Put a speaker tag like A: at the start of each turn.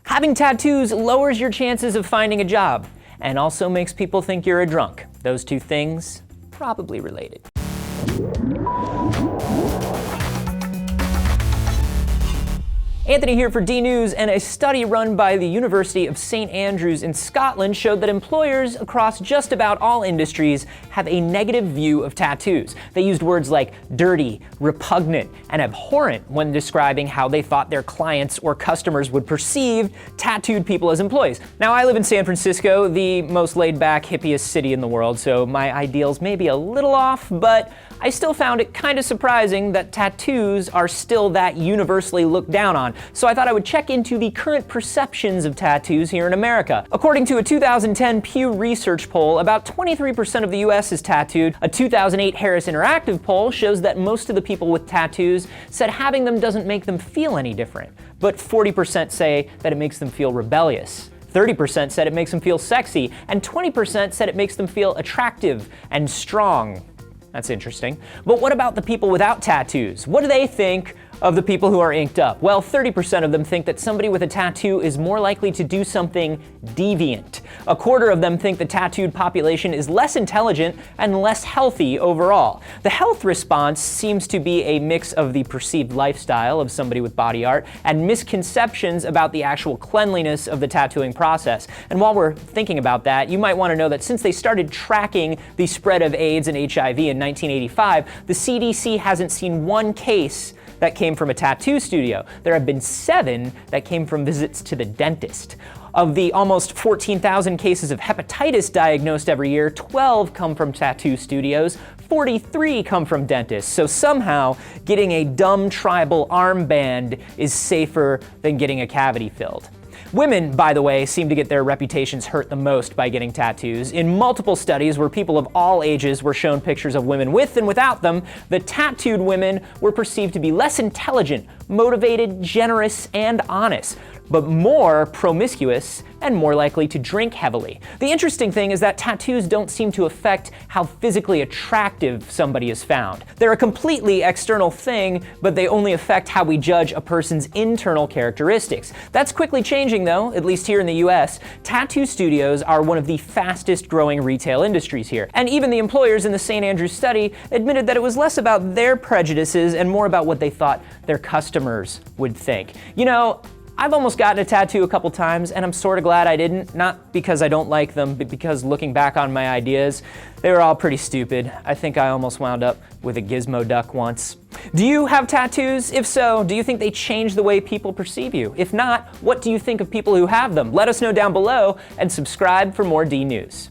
A: Having tattoos lowers your chances of finding a job and also makes people think you're a drunk. Those two things, probably related. Anthony here for D News, and a study run by the University of St. Andrews in Scotland showed that employers across just about all industries have a negative view of tattoos. They used words like dirty, repugnant, and abhorrent when describing how they thought their clients or customers would perceive tattooed people as employees. Now, I live in San Francisco, the most laid-back, hippiest city in the world, so my ideals may be a little off, but I still found it kind of surprising that tattoos are still that universally looked down on. So I thought I would check into the current perceptions of tattoos here in America. According to a 2010 Pew Research poll, about 23% of the US is tattooed. A 2008 Harris Interactive poll shows that most of the people with tattoos said having them doesn't make them feel any different. But 40% say that it makes them feel rebellious. 30% said it makes them feel sexy, and 20% said it makes them feel attractive and strong. That's interesting. But what about the people without tattoos? What do they think of the people who are inked up? Well, 30% of them think that somebody with a tattoo is more likely to do something deviant. A quarter of them think the tattooed population is less intelligent and less healthy overall. The health response seems to be a mix of the perceived lifestyle of somebody with body art and misconceptions about the actual cleanliness of the tattooing process. And while we're thinking about that, you might want to know that since they started tracking the spread of AIDS and HIV in 1985, the CDC hasn't seen one case that came from a tattoo studio. There have been 7 that came from visits to the dentist. Of the almost 14,000 cases of hepatitis diagnosed every year, 12 come from tattoo studios, 43 come from dentists. So somehow, getting a dumb tribal armband is safer than getting a cavity filled. Women, by the way, seem to get their reputations hurt the most by getting tattoos. In multiple studies where people of all ages were shown pictures of women with and without them, the tattooed women were perceived to be less intelligent, motivated, generous, and honest, but more promiscuous and more likely to drink heavily. The interesting thing is that tattoos don't seem to affect how physically attractive somebody is found. They're a completely external thing, but they only affect how we judge a person's internal characteristics. That's quickly changing though, at least here in the US. Tattoo studios are one of the fastest growing retail industries here. And even the employers in the St. Andrews study admitted that it was less about their prejudices and more about what they thought their customers would think. You know, I've almost gotten a tattoo a couple times, and I'm sort of glad I didn't. Not because I don't like them, but because looking back on my ideas, they were all pretty stupid. I think I almost wound up with a gizmo duck once. Do you have tattoos? If so, do you think they change the way people perceive you? If not, what do you think of people who have them? Let us know down below, and subscribe for more D News.